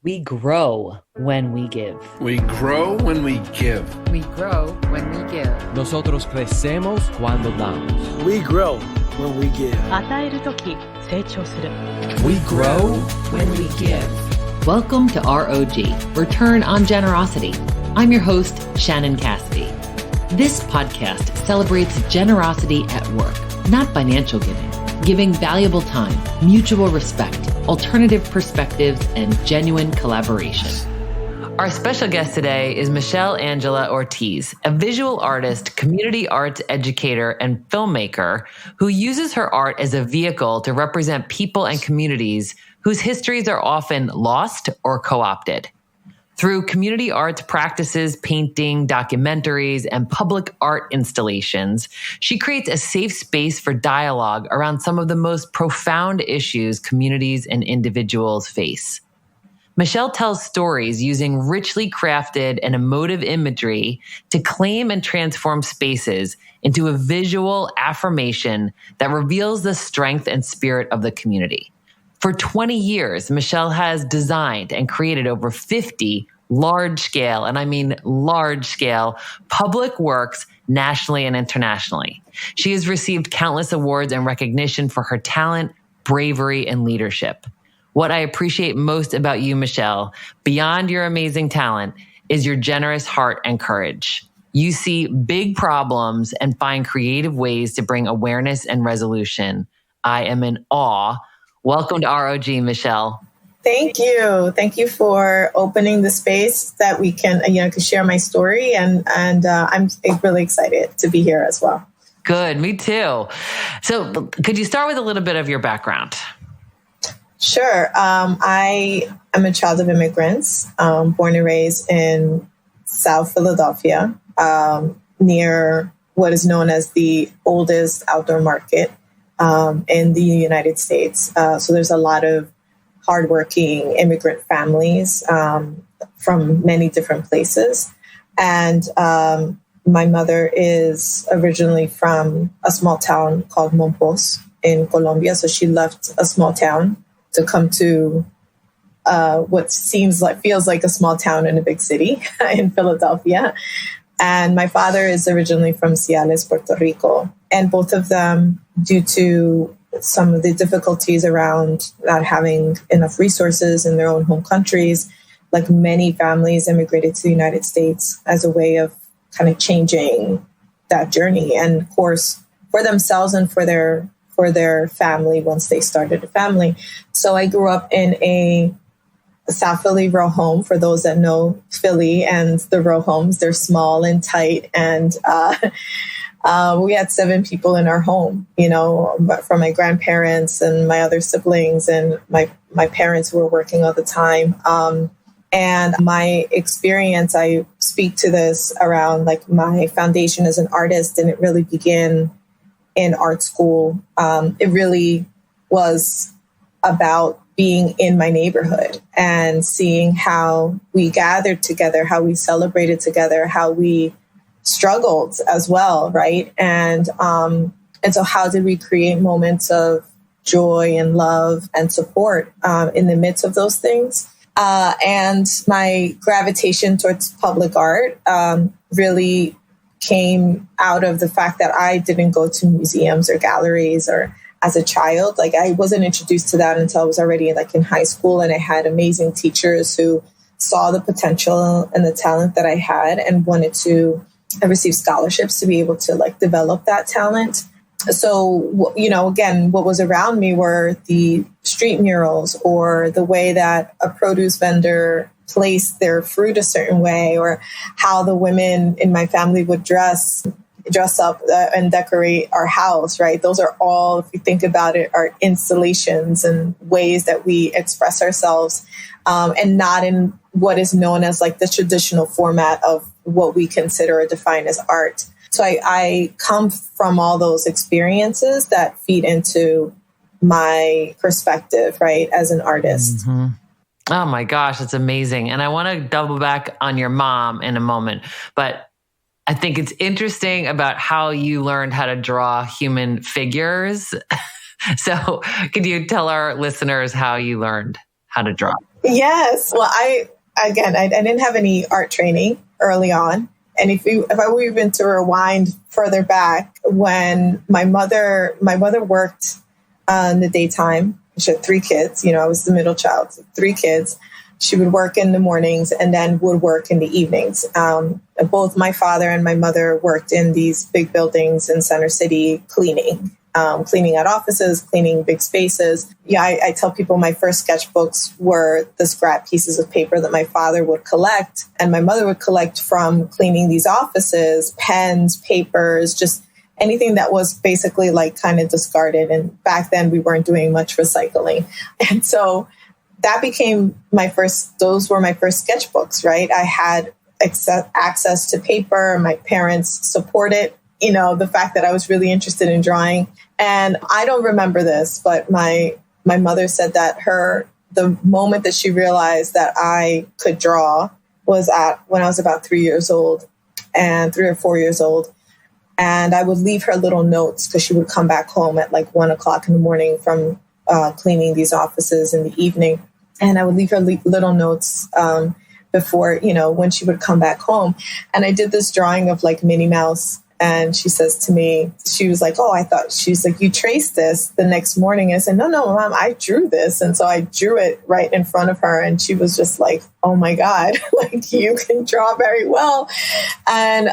We grow when we give. We grow when we give. We grow when we give. Nosotros crecemos cuando damos. We grow when we give. 与えるとき成長する。 We grow when we give. Welcome to ROG, Return on Generosity. I'm your host, Shannon Cassidy. This podcast celebrates generosity at work, not financial giving valuable time, mutual respect, alternative perspectives, and genuine collaboration. Our special guest today is Michelle Angela Ortiz, a visual artist, community arts educator, and filmmaker who uses her art as a vehicle to represent people and communities whose histories are often lost or co-opted. Through community arts practices, painting, documentaries, and public art installations, she creates a safe space for dialogue around some of the most profound issues communities and individuals face. Michelle tells stories using richly crafted and emotive imagery to claim and transform spaces into a visual affirmation that reveals the strength and spirit of the community. For 20 years, Michelle has designed and created over 50 large-scale, and I mean large-scale, public works nationally and internationally. She has received countless awards and recognition for her talent, bravery, and leadership. What I appreciate most about you, Michelle, beyond your amazing talent, is your generous heart and courage. You see big problems and find creative ways to bring awareness and resolution. I am in awe. Welcome to ROG, Michelle. Thank you. Thank you for opening the space that we can, can share my story. And I'm really excited to be here as well. Good. Me too. So could you start with a little bit of your background? Sure. I am a child of immigrants, born and raised in South Philadelphia, near what is known as the oldest outdoor market in the United States. So there's a lot of hardworking immigrant families from many different places. And my mother is originally from a small town called Mompos in Colombia. So she left a small town to come to what feels like a small town in a big city in Philadelphia. And my father is originally from Ciales, Puerto Rico. And both of them, due to some of the difficulties around not having enough resources in their own home countries, like many families immigrated to the United States as a way of kind of changing that journey. And of course, for themselves and for their family once they started a family. So I grew up in a South Philly row home. For those that know Philly and the row homes, they're small and tight. And we had 7 people in our home, from my grandparents and my other siblings and my parents who were working all the time. And my experience, I speak to this around like my foundation as an artist, and it really began in art school. It really was about being in my neighborhood and seeing how we gathered together, how we celebrated together, how we struggled as well, right? And so how did we create moments of joy and love and support in the midst of those things? And my gravitation towards public art really came out of the fact that I didn't go to museums or galleries or as a child. Like I wasn't introduced to that until I was already like in high school, and I had amazing teachers who saw the potential and the talent that I had and wanted to receive scholarships to be able to like develop that talent. So, again, what was around me were the street murals or the way that a produce vendor placed their fruit a certain way, or how the women in my family would dress up and decorate our house, right? Those are all, if you think about it, are installations and ways that we express ourselves, and not in what is known as like the traditional format of what we consider or define as art. So I come from all those experiences that feed into my perspective, right, as an artist. Mm-hmm. Oh my gosh, that's amazing. And I want to double back on your mom in a moment, but I think it's interesting about how you learned how to draw human figures. So could you tell our listeners how you learned how to draw? Yes. Well, I didn't have any art training early on. And if I were even to rewind further back, when my mother worked in the daytime, she had 3 kids. I was the middle child, so 3 kids. She would work in the mornings and then would work in the evenings. Both my father and my mother worked in these big buildings in Center City, cleaning out offices, cleaning big spaces. Yeah, I tell people my first sketchbooks were the scrap pieces of paper that my father would collect and my mother would collect from cleaning these offices, pens, papers, just anything that was basically like kind of discarded. And back then we weren't doing much recycling. And so that became those were my first sketchbooks, right? I had access to paper. My parents supported, the fact that I was really interested in drawing. And I don't remember this, but my mother said that the moment that she realized that I could draw was when I was about 3 years old and 3 or 4 years old. And I would leave her little notes because she would come back home at like 1 o'clock in the morning from cleaning these offices in the evening. And I would leave her little notes before, when she would come back home. And I did this drawing of like Minnie Mouse. And she says to me, she was like, she's like, you traced this the next morning. I said, no, Mom, I drew this. And so I drew it right in front of her. And she was just like, oh my God, like you can draw very well. And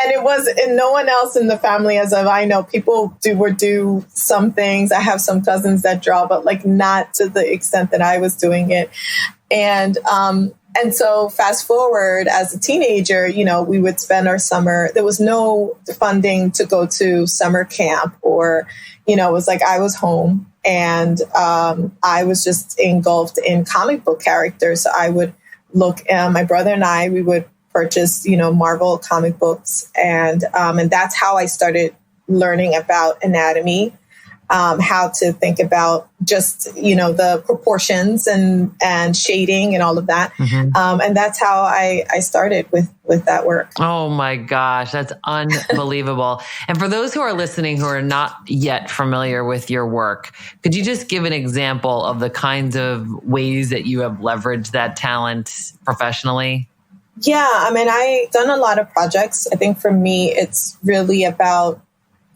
it was, and no one else in the family, as of I know, people would do some things. I have some cousins that draw, but like not to the extent that I was doing it. And so fast forward as a teenager, we would spend our summer. There was no funding to go to summer camp or, it was like I was home and I was just engulfed in comic book characters. So I would look, my brother and I, we would purchase, Marvel comic books. And that's how I started learning about anatomy, how to think about just, the proportions and shading and all of that. Mm-hmm. And that's how I started with that work. Oh my gosh, that's unbelievable. And for those who are listening who are not yet familiar with your work, could you just give an example of the kinds of ways that you have leveraged that talent professionally? Yeah, I've done a lot of projects. I think for me, it's really about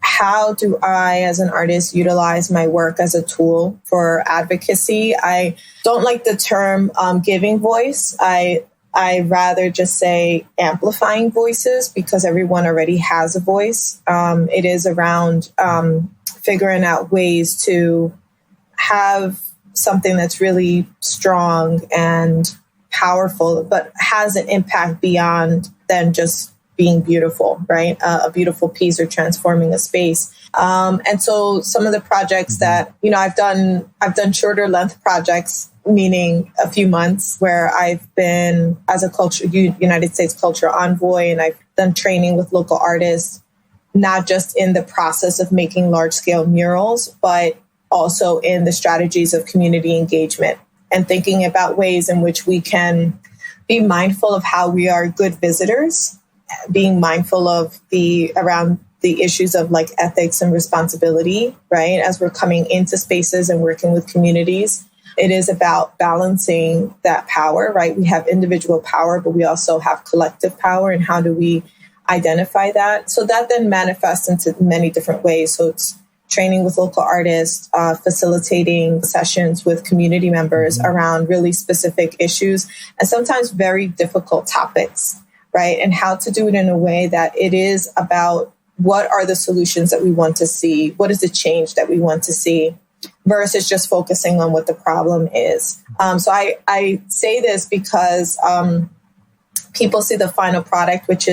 how do I, as an artist, utilize my work as a tool for advocacy. I don't like the term giving voice. I rather just say amplifying voices because everyone already has a voice. It is around figuring out ways to have something that's really strong and powerful, but has an impact beyond than just being beautiful, right? A beautiful piece or transforming a space. And so some of the projects that, I've done shorter length projects, meaning a few months, where I've been as a United States culture envoy, and I've done training with local artists, not just in the process of making large scale murals, but also in the strategies of community engagement and thinking about ways in which we can be mindful of how we are good visitors, being mindful of around the issues of like ethics and responsibility, right? As we're coming into spaces and working with communities, it is about balancing that power, right? We have individual power, but we also have collective power. And how do we identify that? So that then manifests into many different ways. So it's training with local artists, facilitating sessions with community members around really specific issues and sometimes very difficult topics, right? And how to do it in a way that it is about what are the solutions that we want to see? What is the change that we want to see versus just focusing on what the problem is? So I say this because people see the final product, which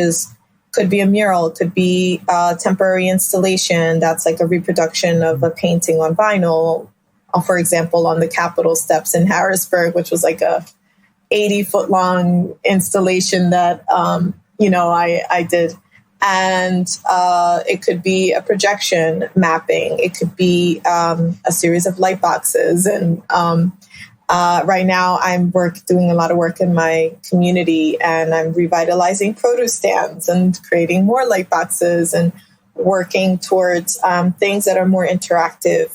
could be a mural, could be a temporary installation that's like a reproduction of a painting on vinyl, for example, on the Capitol steps in Harrisburg, which was like a 80-foot long installation that, I did. And it could be a projection mapping. It could be a series of light boxes. And right now I'm doing a lot of work in my community, and I'm revitalizing produce stands and creating more light boxes and working towards things that are more interactive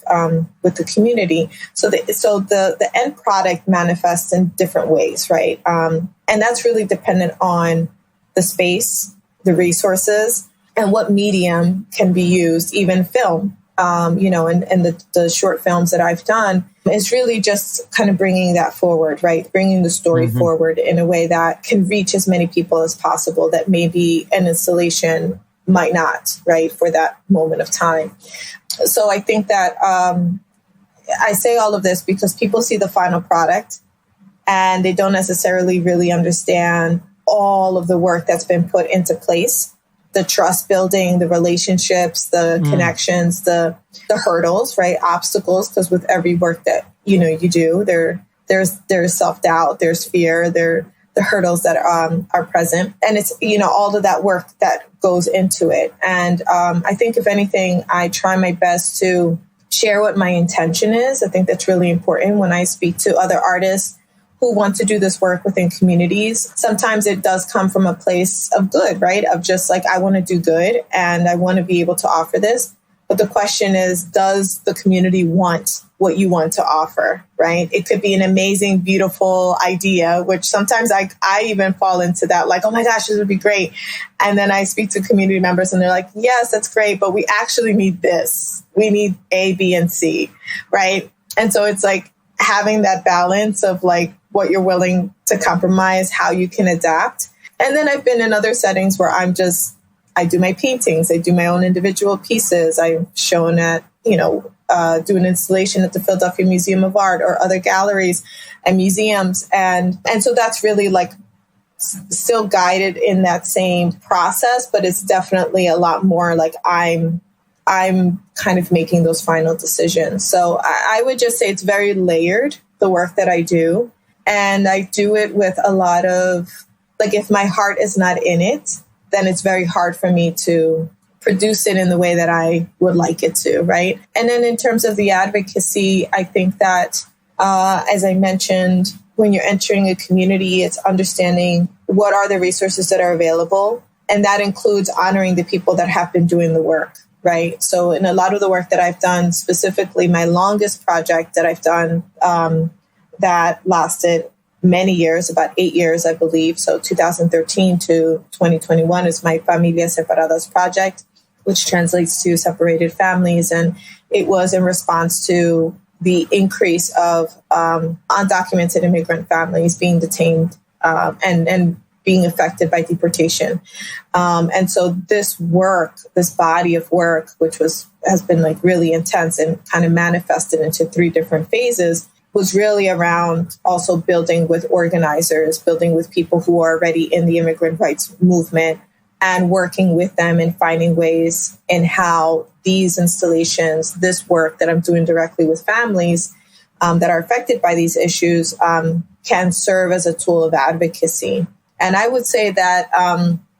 with the community. So the end product manifests in different ways, right? And that's really dependent on the space, the resources, and what medium can be used, even film. And the short films that I've done is really just kind of bringing that forward, right? Bringing the story forward in a way that can reach as many people as possible that maybe an installation might not, right, for that moment of time. So I think that I say all of this because people see the final product and they don't necessarily really understand all of the work that's been put into place. The trust building, the relationships, the connections, the hurdles, right? Obstacles, because with every work that, you do, there's self-doubt, there's fear, the hurdles that are present. And it's, all of that work that goes into it. And I think if anything, I try my best to share what my intention is. I think that's really important when I speak to other artists who want to do this work within communities. Sometimes it does come from a place of good, right? Of just like, I want to do good and I want to be able to offer this. But the question is, does the community want what you want to offer, right? It could be an amazing, beautiful idea, which sometimes I even fall into that, like, oh my gosh, this would be great. And then I speak to community members and they're like, yes, that's great, but we actually need this. We need A, B, and C, right? And so it's like having that balance of like what you're willing to compromise, how you can adapt. And then I've been in other settings where I do my paintings, I do my own individual pieces. I'm shown at, do an installation at the Philadelphia Museum of Art or other galleries and museums. And so that's really like still guided in that same process, but it's definitely a lot more like I'm kind of making those final decisions. So I would just say it's very layered, the work that I do. And I do it with a lot of, like, if my heart is not in it, then it's very hard for me to produce it in the way that I would like it to, right? And then in terms of the advocacy, I think that, as I mentioned, when you're entering a community, it's understanding what are the resources that are available. And that includes honoring the people that have been doing the work, right? So in a lot of the work that I've done, specifically my longest project that I've done, that lasted many years, about 8 years, I believe. So 2013 to 2021 is my Familias Separadas project, which translates to separated families. And it was in response to the increase of undocumented immigrant families being detained and being affected by deportation. And so this work, this body of work, which has been like really intense and kind of manifested into 3 different phases, was really around also building with organizers, building with people who are already in the immigrant rights movement and working with them and finding ways in how these installations, this work that I'm doing directly with families that are affected by these issues can serve as a tool of advocacy. And I would say that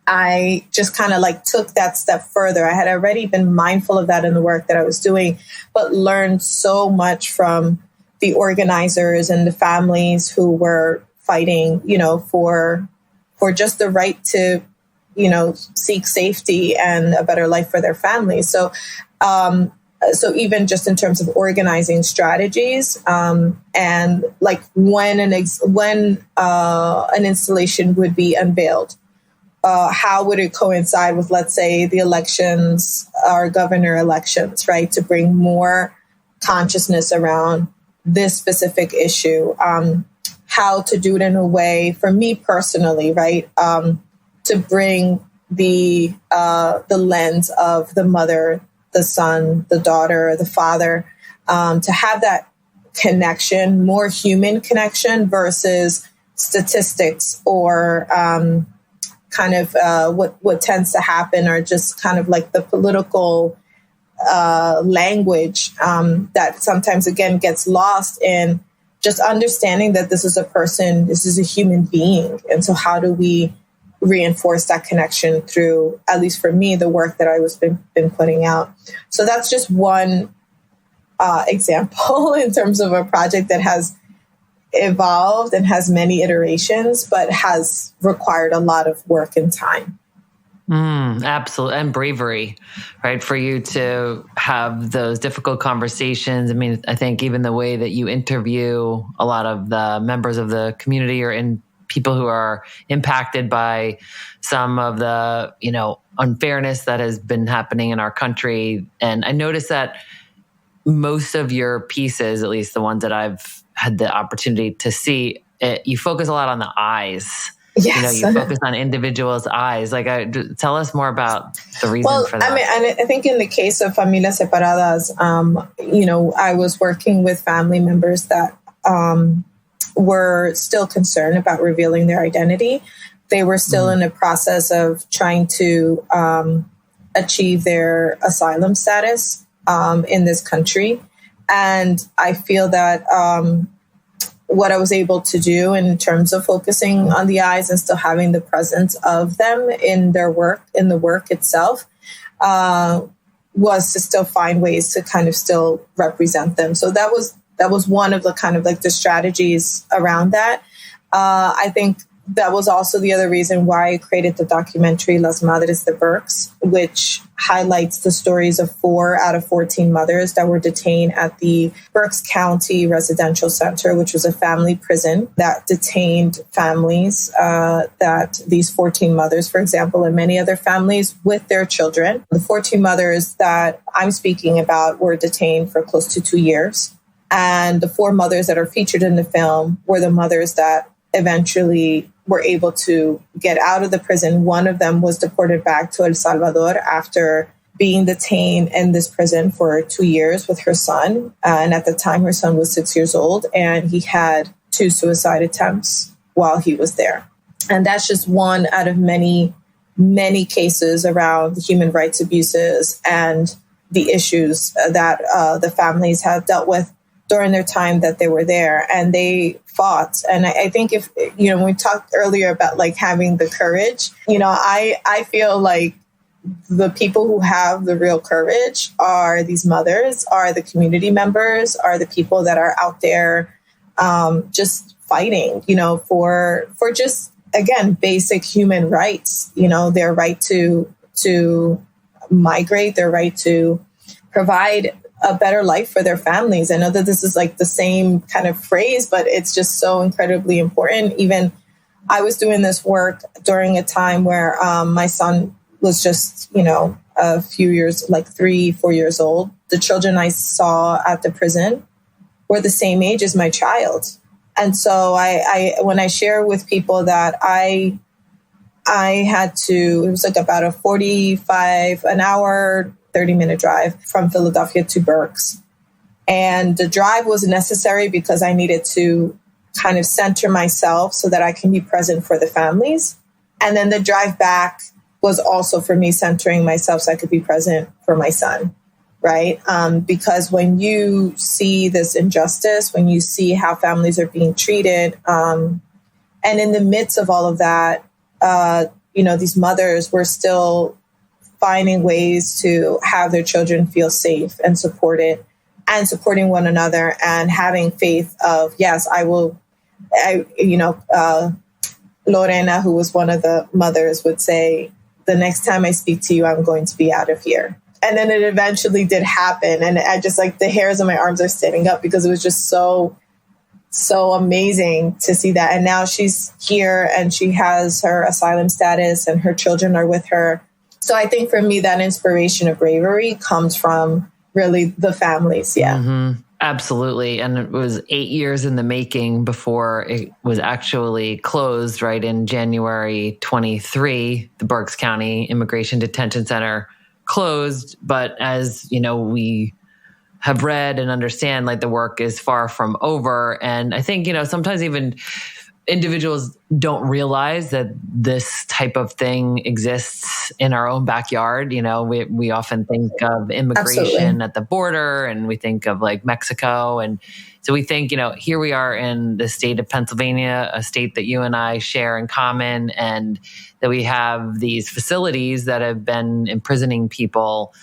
I just kind of like took that step further. I had already been mindful of that in the work that I was doing, but learned so much from the organizers and the families who were fighting, for just the right to, seek safety and a better life for their families. So even just in terms of organizing strategies, and like when an installation would be unveiled, how would it coincide with, let's say, the elections, our governor elections, right? To bring more consciousness around this specific issue, how to do it in a way, for me personally, right, to bring the lens of the mother, the son, the daughter, the father, to have that connection, more human connection versus statistics or kind of what tends to happen, or just kind of like the political language that sometimes, again, gets lost in just understanding that this is a person, this is a human being. And so how do we reinforce that connection through, at least for me, the work that I was been putting out? So that's just one example in terms of a project that has evolved and has many iterations, but has required a lot of work and time. Absolutely. And bravery, right? For you to have those difficult conversations. I mean, I think even the way that you interview a lot of the members of the community or in people who are impacted by some of the, unfairness that has been happening in our country. And I noticed that most of your pieces, at least the ones that I've had the opportunity to see, you focus a lot on the eyes. Yes. You focus on individuals' eyes. Tell us more about the reason for that. I mean, and I think in the case of Familias Separadas, I was working with family members that were still concerned about revealing their identity. They were still in the process of trying to achieve their asylum status in this country. And I feel that what I was able to do in terms of focusing on the eyes and still having the presence of them in their work, in the work itself, was to still find ways to kind of still represent them. So that was one of the kind of like the strategies around that. I think that was also the other reason why I created the documentary Las Madres de Berks, which highlights the stories of 4 out of 14 mothers that were detained at the Berks County Residential Center, which was a family prison that detained families, that these 14 mothers, for example, and many other families with their children. The 14 mothers that I'm speaking about were detained for close to 2 years. And the 4 mothers that are featured in the film were the mothers that eventually were able to get out of the prison. One of them was deported back to El Salvador after being detained in this prison for 2 years with her son. And at the time, her son was 6 years old, and he had 2 suicide attempts while he was there. And that's just one out of many, many cases around human rights abuses and the issues that the families have dealt with during their time that they were there, and they fought. And I think if, when we talked earlier about like having the courage, I feel like the people who have the real courage are these mothers, are the community members, are the people that are out there just fighting, for just, again, basic human rights, their right to migrate, their right to provide a better life for their families. I know that this is like the same kind of phrase, but it's just so incredibly important. Even I was doing this work during a time where my son was just, a few years, like 3-4 years old. The children I saw at the prison were the same age as my child. And so I when I share with people that I had to, it was like about an hour, 30-minute drive from Philadelphia to Berks. And the drive was necessary because I needed to kind of center myself so that I can be present for the families. And then the drive back was also for me centering myself so I could be present for my son, right? Because when you see this injustice, when you see how families are being treated, and in the midst of all of that, these mothers were still finding ways to have their children feel safe and supported, and supporting one another, and having faith of, yes, Lorena, who was one of the mothers, would say, the next time I speak to you, I'm going to be out of here. And then it eventually did happen. And I just, like, the hairs on my arms are standing up because it was just so amazing to see that. And now she's here and she has her asylum status and her children are with her. So I think for me, that inspiration of bravery comes from really the families. Yeah. Mm-hmm. Absolutely. And it was 8 years in the making before it was actually closed, right? In January 23, the Berks County Immigration Detention Center closed. But as we have read and understand, like, the work is far from over. And I think, sometimes even individuals don't realize that this type of thing exists in our own backyard. We often think of immigration Absolutely. at the border, and we think of like Mexico. And so we think, here we are in the state of Pennsylvania, a state that you and I share in common, and that we have these facilities that have been imprisoning people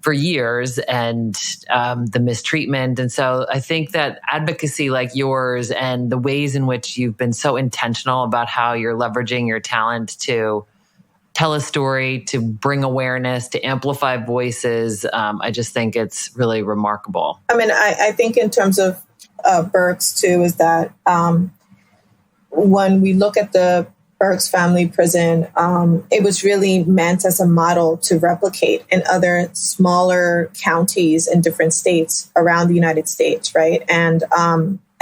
for years, and the mistreatment. And so I think that advocacy like yours and the ways in which you've been so intentional about how you're leveraging your talent to tell a story, to bring awareness, to amplify voices. I just think it's really remarkable. I mean, I think in terms of Burks too, is that when we look at the Burks family prison, it was really meant as a model to replicate in other smaller counties in different states around the United States, right? And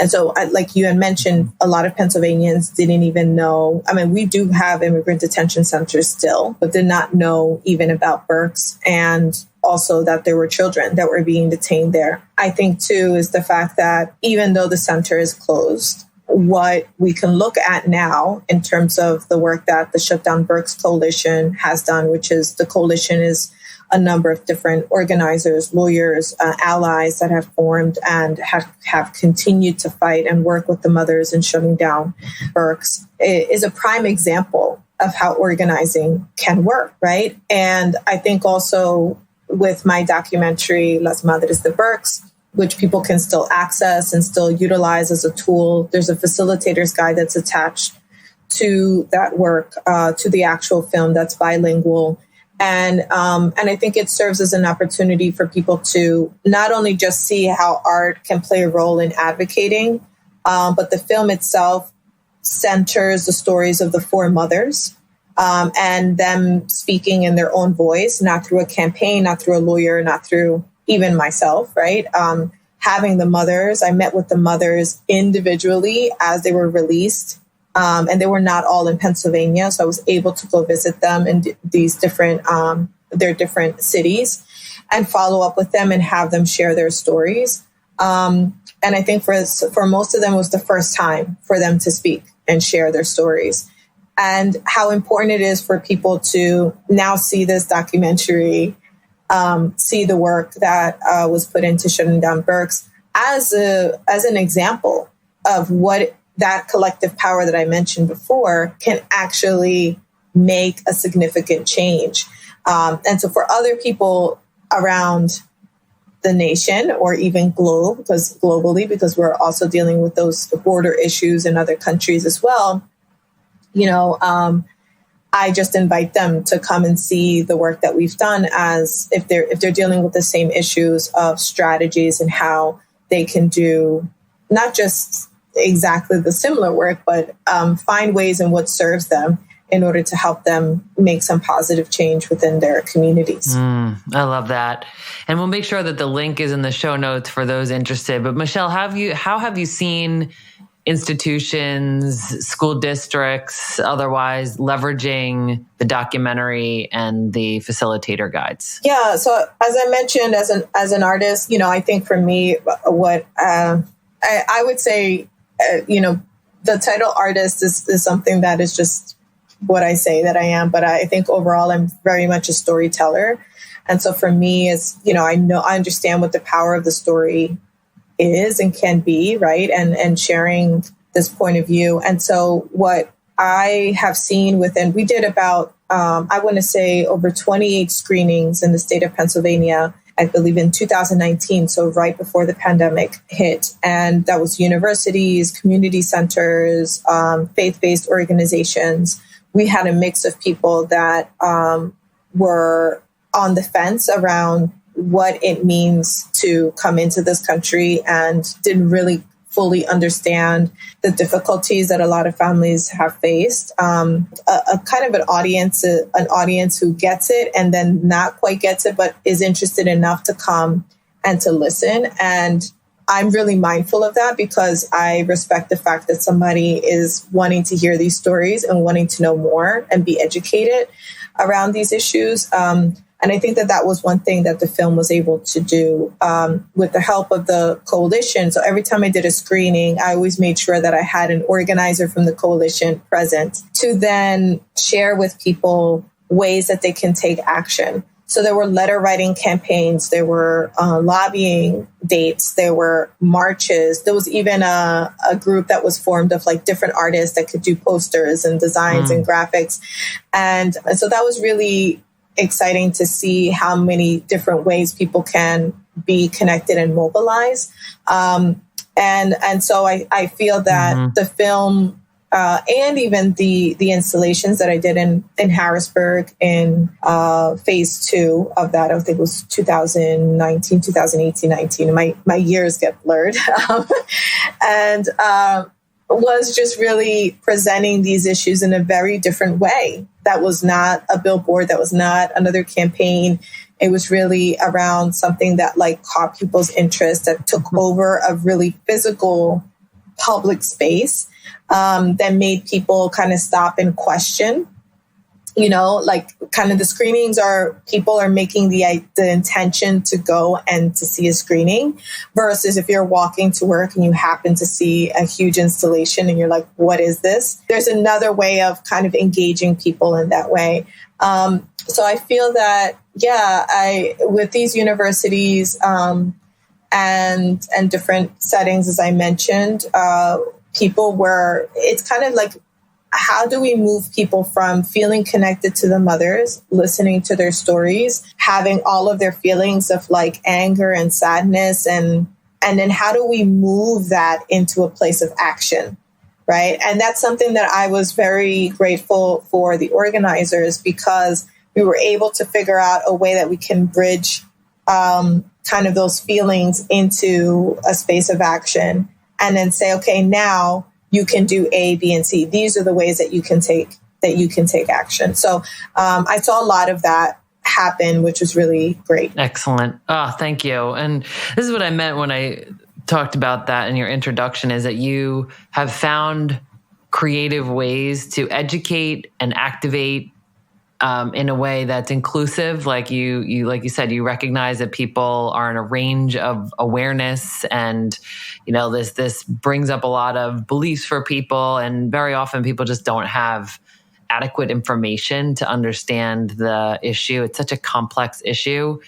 so, like you had mentioned, a lot of Pennsylvanians didn't even know. I mean, we do have immigrant detention centers still, but did not know even about Burks, and also that there were children that were being detained there. I think, too, is the fact that even though the center is closed, what we can look at now in terms of the work that the Shutdown Burks Coalition has done, which is the coalition is a number of different organizers, lawyers, allies that have formed and have continued to fight and work with the mothers in shutting down Burks, is a prime example of how organizing can work, right? And I think also with my documentary, Las Madres de Burks, which people can still access and still utilize as a tool. There's a facilitator's guide that's attached to that work, to the actual film that's bilingual. And I think it serves as an opportunity for people to not only just see how art can play a role in advocating, but the film itself centers the stories of the four mothers and them speaking in their own voice, not through a campaign, not through a lawyer, not through even myself, right? Having the mothers, I met with the mothers individually as they were released. And they were not all in Pennsylvania. So I was able to go visit them in these different, their different cities and follow up with them and have them share their stories. And I think for most of them, it was the first time for them to speak and share their stories. And how important it is for people to now see this documentary, see the work that was put into shutting down Burks as an example of what that collective power that I mentioned before can actually make a significant change. And so for other people around the nation or even globally, because we're also dealing with those border issues in other countries as well, I just invite them to come and see the work that we've done, as if they're dealing with the same issues of strategies and how they can do not just exactly the similar work, but find ways in what serves them in order to help them make some positive change within their communities. I love that. And we'll make sure that the link is in the show notes for those interested. But Michelle, how have you seen institutions, school districts, otherwise leveraging the documentary and the facilitator guides? Yeah. So as I mentioned, as an artist, I think for me, what I would say, the title artist is something that is just what I say that I am. But I think overall, I'm very much a storyteller. And so for me, it's, I understand what the power of the story is and can be, right? And sharing this point of view. And so what I have seen we did about, I want to say over 28 screenings in the state of Pennsylvania, I believe in 2019, so right before the pandemic hit. And that was universities, community centers, faith-based organizations. We had a mix of people that were on the fence around what it means to come into this country and didn't really fully understand the difficulties that a lot of families have faced. A kind of an audience who gets it and then not quite gets it, but is interested enough to come and to listen. And I'm really mindful of that because I respect the fact that somebody is wanting to hear these stories and wanting to know more and be educated around these issues. And I think that was one thing that the film was able to do with the help of the coalition. So every time I did a screening, I always made sure that I had an organizer from the coalition present to then share with people ways that they can take action. So there were letter writing campaigns, there were lobbying dates, there were marches. There was even a group that was formed of like different artists that could do posters and designs and graphics. And so that was really exciting to see how many different ways people can be connected and mobilize. And so I feel that the film and even the installations that I did in Harrisburg in phase 2 of that. I think it was 2019, 2018, 19. My years get blurred. And was just really presenting these issues in a very different way. That was not a billboard. That was not another campaign. It was really around something that like caught people's interest, that took over a really physical public space, that made people kind of stop and question, like kind of the screenings are, people are making the intention to go and to see a screening, versus if you're walking to work and you happen to see a huge installation and you're like, what is this? There's another way of kind of engaging people in that way. So I feel that, with these universities, and different settings, as I mentioned, people were, it's kind of like, how do we move people from feeling connected to the mothers, listening to their stories, having all of their feelings of like anger and sadness, and then how do we move that into a place of action, right? And that's something that I was very grateful for the organizers, because we were able to figure out a way that we can bridge kind of those feelings into a space of action, and then say, okay, now you can do A, B, and C. These are the ways that you can take action. So I saw a lot of that happen, which was really great. Excellent. Oh, thank you. And this is what I meant when I talked about that in your introduction, is that you have found creative ways to educate and activate in a way that's inclusive. Like you said, you recognize that people are in a range of awareness, and this brings up a lot of beliefs for people, and very often people just don't have adequate information to understand the issue. It's such a complex issue,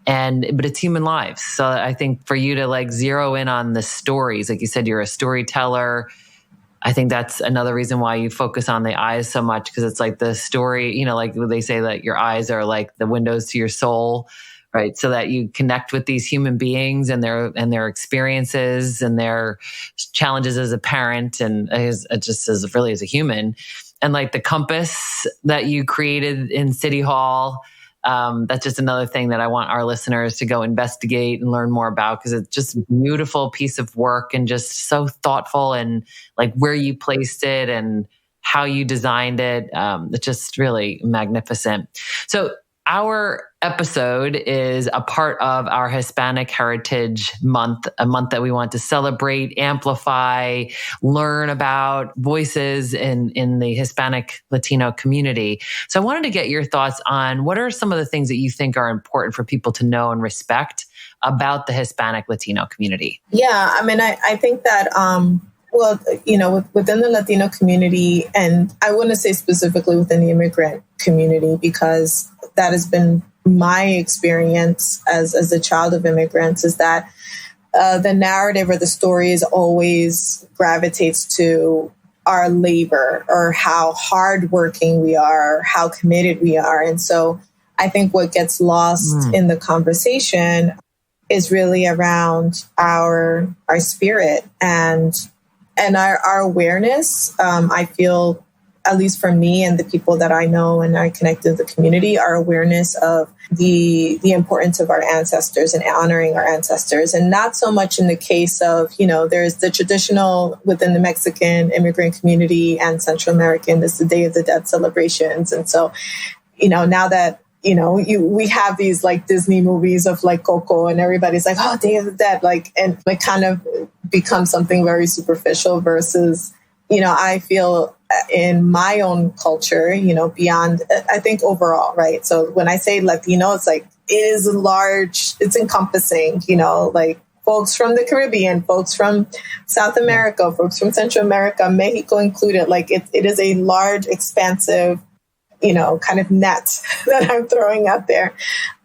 but it's human lives. So I think for you to like zero in on the stories, like you said, you're a storyteller. I think that's another reason why you focus on the eyes so much, because it's like the story, like they say that your eyes are like the windows to your soul, right? So that you connect with these human beings and their experiences and their challenges as a parent, and as a human. And like the compass that you created in City Hall, that's just another thing that I want our listeners to go investigate and learn more about, because it's just a beautiful piece of work and just so thoughtful, and like where you placed it and how you designed it. It's just really magnificent. So our episode is a part of our Hispanic Heritage Month, a month that we want to celebrate, amplify, learn about voices in the Hispanic Latino community. So I wanted to get your thoughts on what are some of the things that you think are important for people to know and respect about the Hispanic Latino community. Yeah, I mean, I think that, within the Latino community, and I wouldn't say specifically within the immigrant community, because that has been my experience as a child of immigrants, is that the narrative or the stories always gravitates to our labor, or how hardworking we are, how committed we are. And so I think what gets lost in the conversation is really around our spirit and our awareness. I feel, at least for me and the people that I know and I connect to the community, our awareness of the importance of our ancestors and honoring our ancestors. And not so much in the case of, there's the traditional within the Mexican immigrant community and Central American, there's the Day of the Dead celebrations. And so, now that, we have these like Disney movies of like Coco, and everybody's like, oh, Day of the Dead, and it kind of becomes something very superficial versus, I feel in my own culture, beyond, I think overall, right? So when I say Latino, it's like, it is large, it's encompassing, like folks from the Caribbean, folks from South America, folks from Central America, Mexico included. Like it is a large, expansive, kind of net that I'm throwing out there.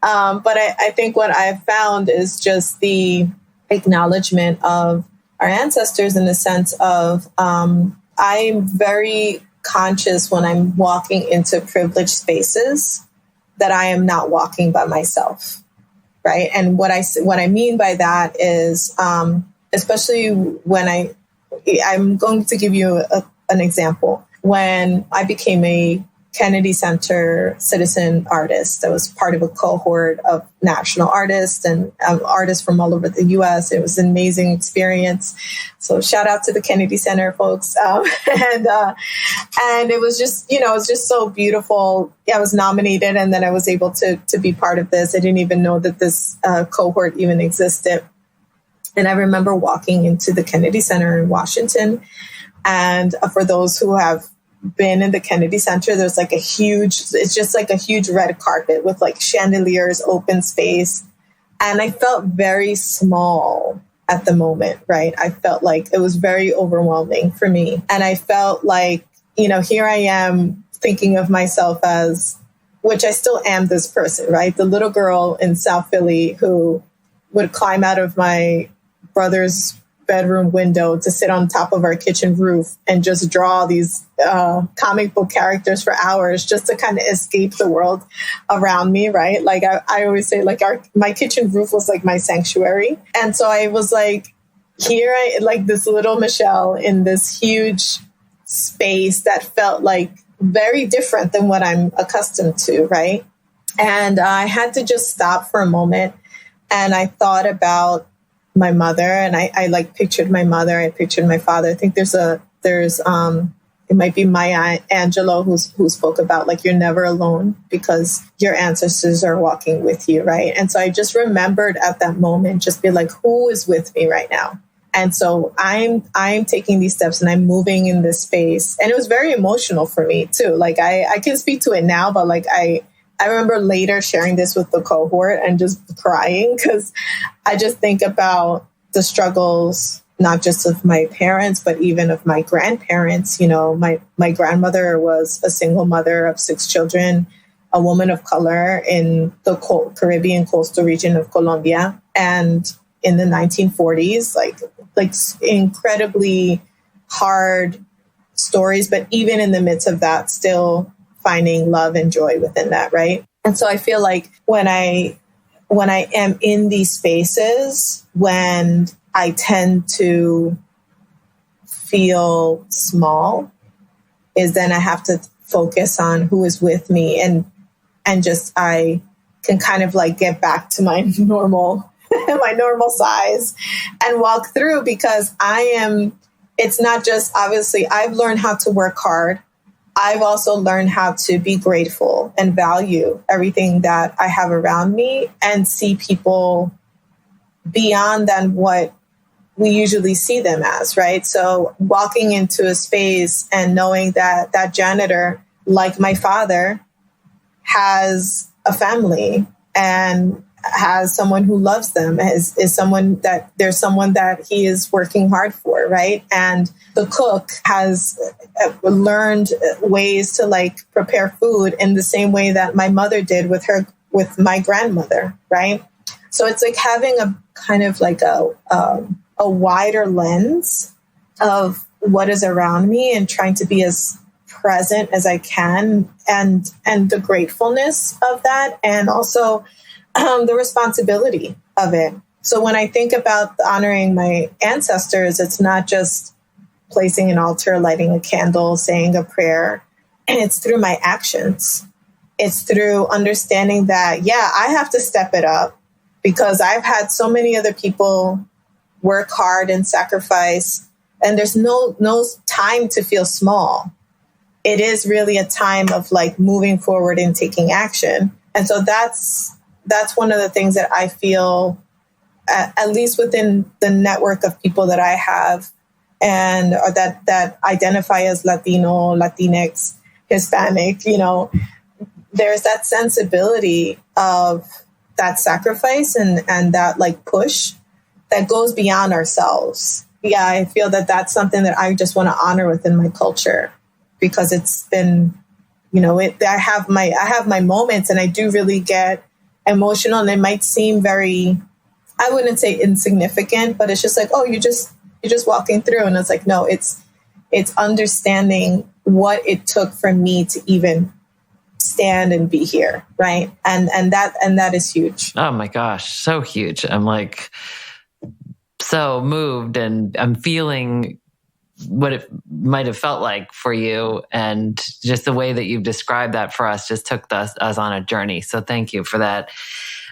But I think what I've found is just the acknowledgement of our ancestors, in the sense of, I'm very conscious when I'm walking into privileged spaces that I am not walking by myself, right? And what I mean by that is, especially when I'm going to give you an example. When I became a Kennedy Center citizen artist, I was part of a cohort of national artists and artists from all over the U.S. It was an amazing experience. So shout out to the Kennedy Center folks. And it was just, it was just so beautiful. Yeah, I was nominated, and then I was able to be part of this. I didn't even know that this cohort even existed. And I remember walking into the Kennedy Center in Washington. And for those who have been in the Kennedy Center, there's like it's just like a huge red carpet with like chandeliers, open space. And I felt very small at the moment, right? I felt like it was very overwhelming for me. And I felt like, here I am thinking of myself as, which I still am this person, right? The little girl in South Philly who would climb out of my brother's bedroom window to sit on top of our kitchen roof and just draw these comic book characters for hours just to kind of escape the world around me, right? Like I always say, like my kitchen roof was like my sanctuary. And so I was like, here I like this little Michelle in this huge space that felt like very different than what I'm accustomed to, right? And I had to just stop for a moment, and I thought about my mother, and I like pictured my mother. I pictured my father. I think there's it might be Maya Angelou who spoke about like, you're never alone because your ancestors are walking with you, right? And so I just remembered at that moment, just be like, who is with me right now? And so I'm taking these steps and I'm moving in this space, and it was very emotional for me too. Like I can speak to it now, but like I remember later sharing this with the cohort and just crying because I just think about the struggles, not just of my parents, but even of my grandparents. My grandmother was a single mother of 6 children, a woman of color in the Caribbean coastal region of Colombia. And in the 1940s, like incredibly hard stories, but even in the midst of that, still finding love and joy within that, right? And so I feel like when I am in these spaces, when I tend to feel small, is then I have to focus on who is with me, and just I can kind of like get back to my normal size and walk through, because it's not just, obviously I've learned how to work hard. I've also learned how to be grateful and value everything that I have around me and see people beyond than what we usually see them as, right? So walking into a space and knowing that that janitor, like my father, has a family and has someone who loves them, is someone that there's someone that he is working hard for, right? And the cook has learned ways to like prepare food in the same way that my mother did with my grandmother, right? So it's like having a kind of like a wider lens of what is around me and trying to be as present as I can, and the gratefulness of that, and also the responsibility of it. So when I think about honoring my ancestors, it's not just placing an altar, lighting a candle, saying a prayer. And it's through my actions. It's through understanding that, yeah, I have to step it up because I've had so many other people work hard and sacrifice, and there's no time to feel small. It is really a time of like moving forward and taking action. And so that's one of the things that I feel, at least within the network of people that I have, and or that identify as Latino, Latinx, Hispanic, there's that sensibility of that sacrifice and that like push that goes beyond ourselves. Yeah, I feel that that's something that I just want to honor within my culture, because it's been, I have my moments, and I do really get emotional, and it might seem very, I wouldn't say insignificant, but it's just like, oh, you're just walking through. And it's like, no, it's understanding what it took for me to even stand and be here. Right. And that is huge. Oh my gosh. So huge. I'm like so moved, and I'm feeling what it might have felt like for you. And just the way that you've described that for us just took us on a journey. So thank you for that.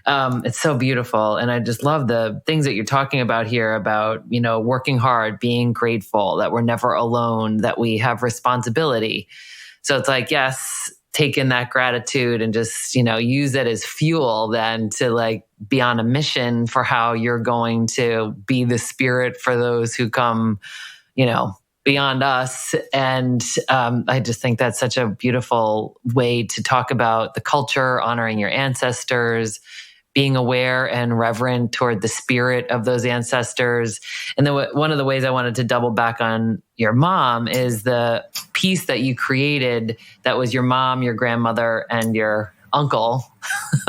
It's so beautiful. And I just love the things that you're talking about here about, working hard, being grateful that we're never alone, that we have responsibility. So it's like, yes, take in that gratitude and just, use it as fuel then to like be on a mission for how you're going to be the spirit for those who come, beyond us. And I just think that's such a beautiful way to talk about the culture, honoring your ancestors, being aware and reverent toward the spirit of those ancestors. And then one of the ways I wanted to double back on your mom is the piece that you created that was your mom, your grandmother, and your uncle.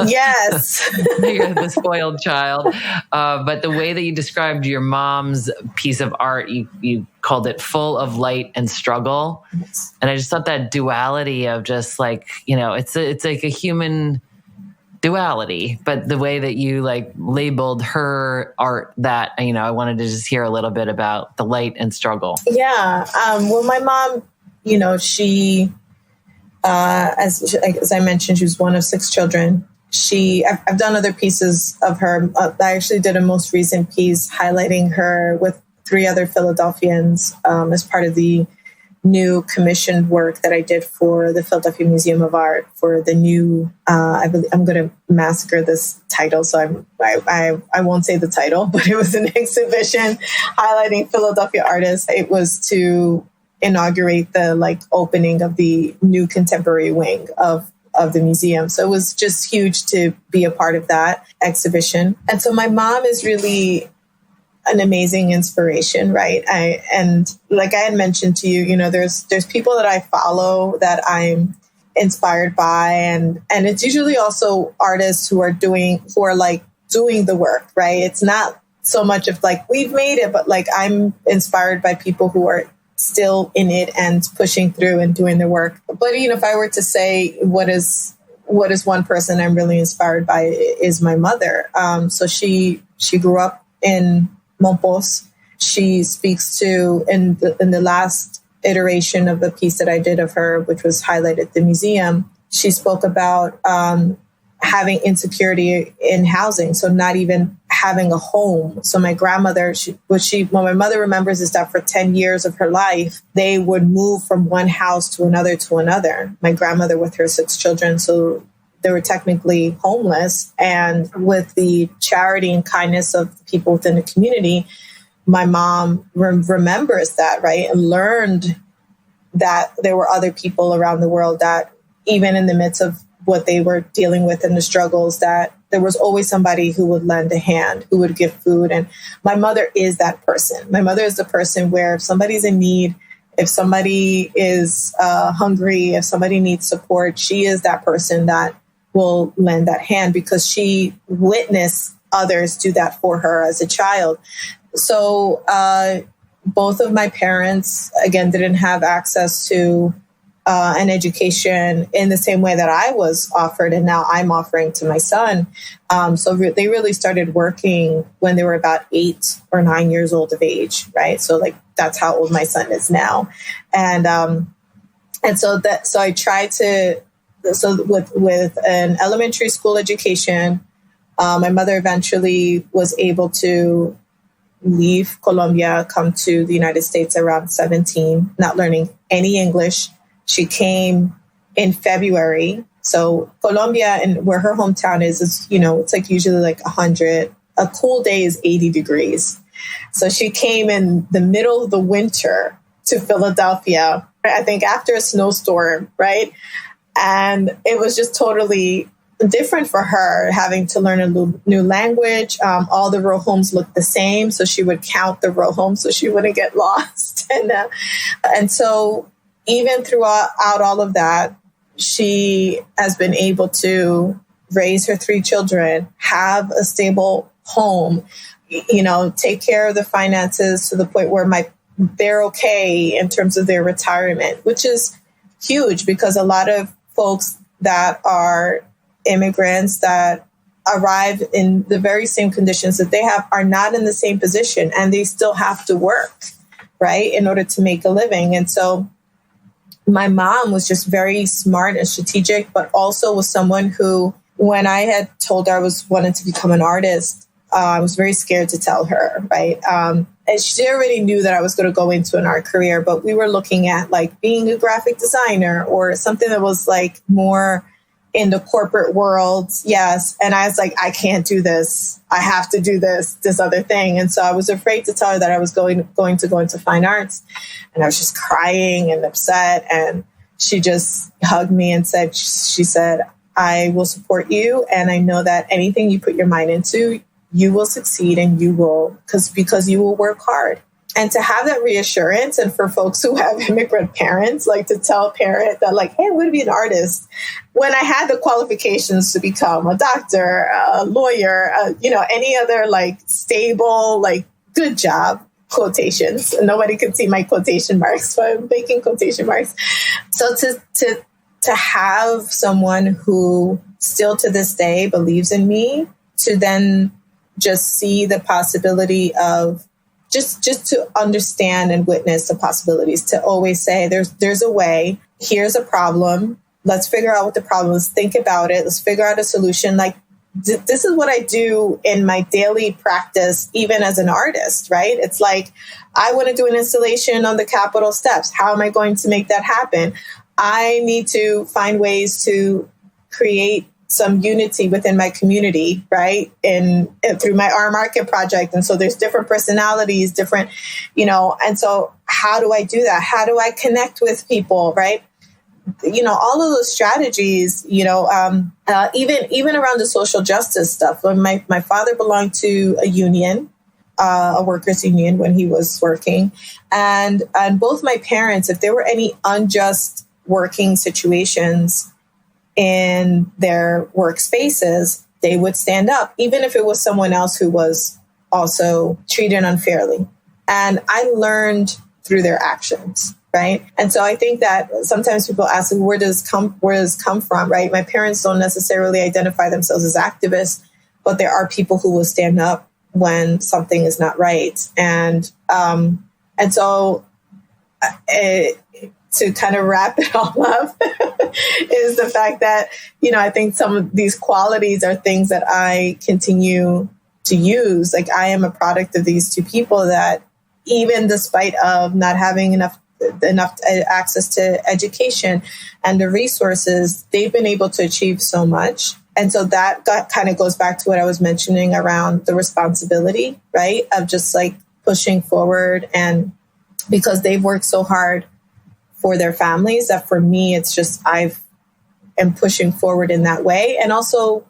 Yes. You're the spoiled child. But the way that you described your mom's piece of art, you called it full of light and struggle. Yes. And I just thought that duality of just like, it's like a human duality, but the way that you like labeled her art, that, I wanted to just hear a little bit about the light and struggle. Yeah. Well, my mom, she, as I mentioned, she was one of 6 children. I've done other pieces of her. I actually did a most recent piece highlighting her with 3 other Philadelphians as part of the new commissioned work that I did for the Philadelphia Museum of Art for the new, I'm going to massacre this title, so I won't say the title, but it was an exhibition highlighting Philadelphia artists. It was to inaugurate the opening of the new contemporary wing of the museum. So it was just huge to be a part of that exhibition. And so my mom is really an amazing inspiration, right? And like I had mentioned to you, there's people that I follow that I'm inspired by, and it's usually also artists who are doing the work, right? It's not so much of we've made it, but I'm inspired by people who are still in it and pushing through and doing the work. But if I were to say what is one person I'm really inspired by, is my mother. So she grew up in Mompos. She speaks to, in the last iteration of the piece that I did of her, which was highlighted at the museum, she spoke about having insecurity in housing, so not even having a home. So my grandmother, what my mother remembers is that for 10 years of her life, they would move from one house to another. My grandmother with her 6 children, so they were technically homeless. And with the charity and kindness of the people within the community, my mom remembers that, right? And learned that there were other people around the world that, even in the midst of what they were dealing with and the struggles, that there was always somebody who would lend a hand, who would give food. And my mother is that person. My mother is the person where if somebody's in need, if somebody is hungry, if somebody needs support, she is that person that will lend that hand because she witnessed others do that for her as a child. So both of my parents, again, didn't have access to an education in the same way that I was offered, and now I'm offering to my son. So they really started working when they were about 8 or 9 years old of age, right? So that's how old my son is now, and so I tried to. So with an elementary school education, my mother eventually was able to leave Colombia, come to the United States around 17, not learning any English. She came in February. So Colombia, and where her hometown is, it's usually 100. A cool day is 80 degrees. So she came in the middle of the winter to Philadelphia, I think after a snowstorm, right? And it was just totally different for her, having to learn a new language. All the row homes looked the same, so she would count the row homes so she wouldn't get lost. And so even throughout all of that, she has been able to raise her 3 children, have a stable home, take care of the finances to the point where they're okay in terms of their retirement, which is huge because a lot of folks that are immigrants that arrive in the very same conditions that they have are not in the same position, and they still have to work. right, in order to make a living. And so my mom was just very smart and strategic, but also was someone who, when I had told her I wanted to become an artist, I was very scared to tell her, right? And she already knew that I was going to go into an art career, but we were looking at like being a graphic designer or something that was like more in the corporate world. Yes. And I was like, I can't do this. I have to do this other thing. And so I was afraid to tell her that I was going to go into fine arts. And I was just crying and upset. And she just hugged me and she said, I will support you. And I know that anything you put your mind into, you will succeed and you will, because you will work hard. And to have that reassurance, and for folks who have immigrant parents, like to tell a parent that like, hey, I'm going to be an artist. When I had the qualifications to become a doctor, a lawyer, any other like stable, like good job, quotations. Nobody could see my quotation marks, so I'm making quotation marks. So to have someone who still to this day believes in me, to then just see the possibility of just to understand and witness the possibilities, to always say there's a way, here's a problem, let's figure out what the problem is, think about it, let's figure out a solution. Like this is what I do in my daily practice, even as an artist, right? It's like, I want to do an installation on the Capitol steps. How am I going to make that happen? I need to find ways to create some unity within my community, right? And through my Our Market project. And so there's different personalities, different, and so how do I do that? How do I connect with people, right? All of those strategies, even around the social justice stuff. When my father belonged to a union, a workers' union when he was working. And both my parents, if there were any unjust working situations in their workspaces, they would stand up, even if it was someone else who was also treated unfairly. And I learned through their actions, right? And so I think that sometimes people ask, where does come from, right? My parents don't necessarily identify themselves as activists, but there are people who will stand up when something is not right. And so to kind of wrap it all up is the fact that, I think some of these qualities are things that I continue to use. Like I am a product of these two people that even despite of not having enough access to education and the resources, they've been able to achieve so much. And so that kind of goes back to what I was mentioning around the responsibility, right? Of just like pushing forward, and because they've worked so hard for their families, that for me, it's just I am pushing forward in that way, and also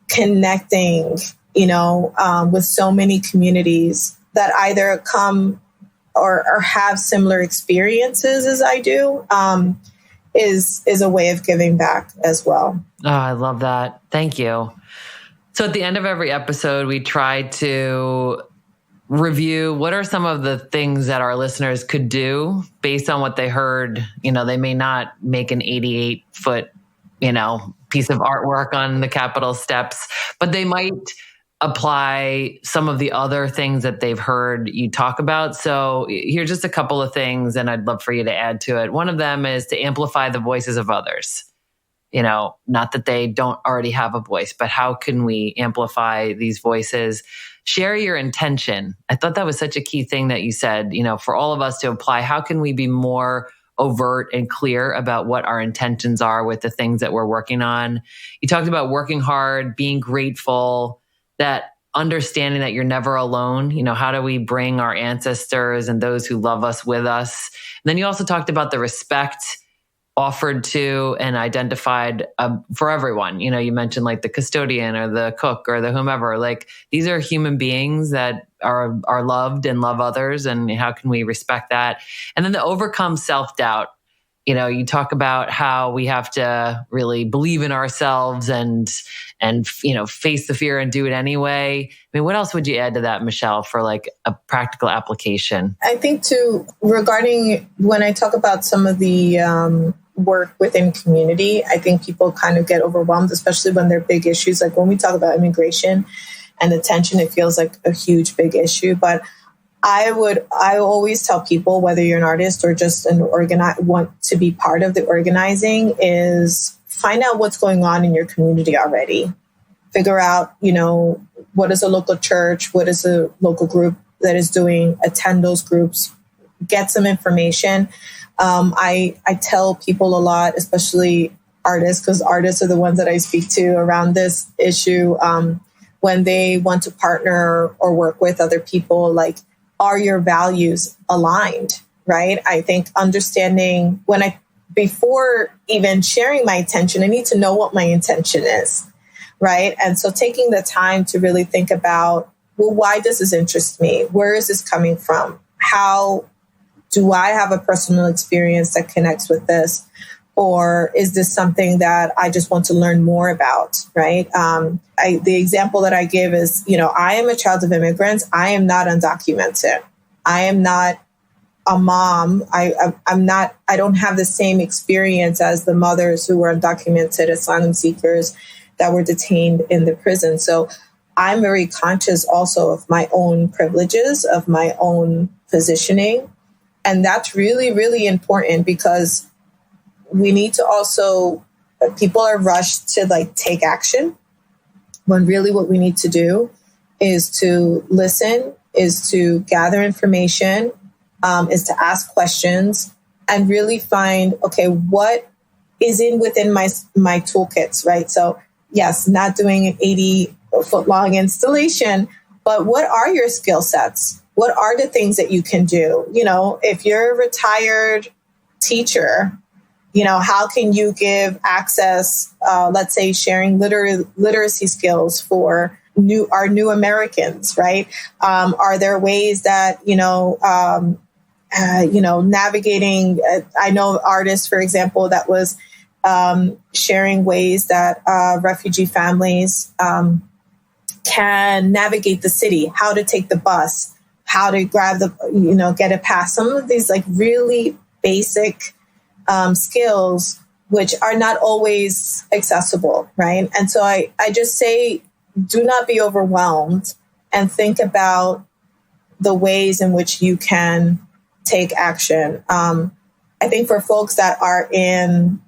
connecting, with so many communities that either come or have similar experiences as I do, is a way of giving back as well. Oh, I love that. Thank you. So at the end of every episode, we try to review what are some of the things that our listeners could do based on what they heard. They may not make an 88-foot, piece of artwork on the Capitol steps, but they might apply some of the other things that they've heard you talk about. So here's just a couple of things, and I'd love for you to add to it. One of them is to amplify the voices of others. Not that they don't already have a voice, but how can we amplify these voices? Share your intention. I thought that was such a key thing that you said, for all of us to apply. How can we be more overt and clear about what our intentions are with the things that we're working on? You talked about working hard, being grateful, that understanding that you're never alone. How do we bring our ancestors and those who love us with us? And then you also talked about the respect offered to and identified for everyone. You mentioned like the custodian or the cook or the whomever. Like these are human beings that are loved and love others, and how can we respect that? And then to overcome self-doubt. You talk about how we have to really believe in ourselves and face the fear and do it anyway. I mean, what else would you add to that, Michelle, for like a practical application? I think too, regarding when I talk about some of the work within community, I think people kind of get overwhelmed, especially when they're big issues. Like when we talk about immigration and the tension, it feels like a huge, big issue. But I always tell people, whether you're an artist or just want to be part of the organizing, is find out what's going on in your community already. Figure out, what is a local church? What is a local group that is doing? Attend those groups, get some information. I tell people a lot, especially artists, because artists are the ones that I speak to around this issue. When they want to partner or work with other people, like, are your values aligned, right? I think understanding before even sharing my intention, I need to know what my intention is, right? And so taking the time to really think about, well, why does this interest me? Where is this coming from? How do I have a personal experience that connects with this? Or is this something that I just want to learn more about, right? The example that I give is, I am a child of immigrants. I am not undocumented. I am not a mom. I'm not. I don't have the same experience as the mothers who were undocumented asylum seekers that were detained in the prison. So I'm very conscious also of my own privileges, of my own positioning. And that's really, really important, because we need to also, people are rushed to take action, when really what we need to do is to listen, is to gather information, is to ask questions, and really find, okay, what is within my toolkits, right? So yes, not doing an 80-foot long installation, but what are your skill sets? What are the things that you can do? If you're a retired teacher, how can you give access, let's say sharing literacy skills for our new Americans, right? Are there ways that, navigating, I know artists, for example, that was sharing ways that refugee families can navigate the city, how to take the bus, how to grab get a pass. Some of these really basic skills, which are not always accessible, right? And so I just say, do not be overwhelmed, and think about the ways in which you can take action. I think for folks that are in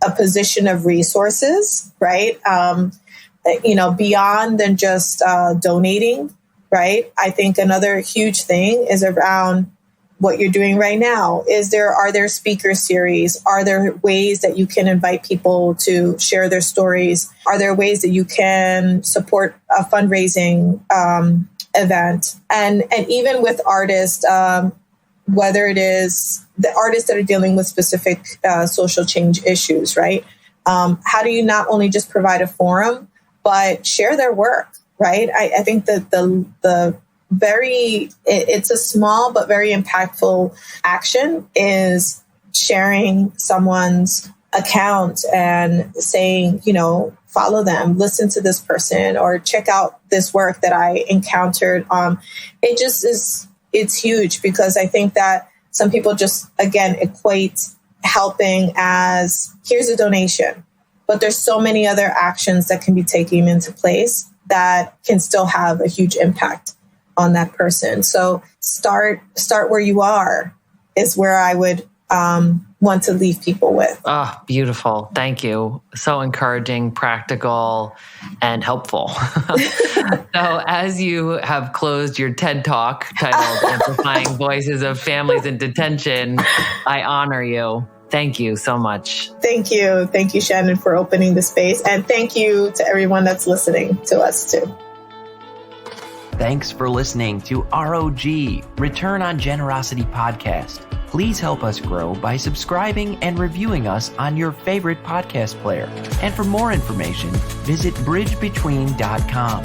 a position of resources, right? Beyond than just donating, right? I think another huge thing is around what you're doing right now. Are there speaker series? Are there ways that you can invite people to share their stories? Are there ways that you can support a fundraising event? And even with artists, whether it is the artists that are dealing with specific social change issues, right? How do you not only just provide a forum, but share their work, right? I think that it's a small but very impactful action is sharing someone's account and saying, follow them, listen to this person, or check out this work that I encountered. It's huge, because I think that some people just, again, equate helping as here's a donation, but there's so many other actions that can be taken into place that can still have a huge impact on that person. So start where you are is where I would want to leave people with. Oh, beautiful. Thank you. So encouraging, practical, and helpful. So as you have closed your TED Talk titled Amplifying Voices of Families in Detention, I honor you. Thank you so much. Thank you. Thank you, Shannon, for opening the space. And thank you to everyone that's listening to us too. Thanks for listening to ROG, Return on Generosity Podcast. Please help us grow by subscribing and reviewing us on your favorite podcast player. And for more information, visit bridgebetween.com.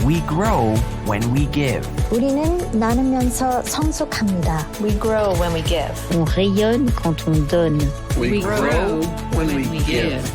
We grow when we give. 우리는 나누면서 성숙합니다. We grow when we give. On rayonne quand on donne. We grow when we give.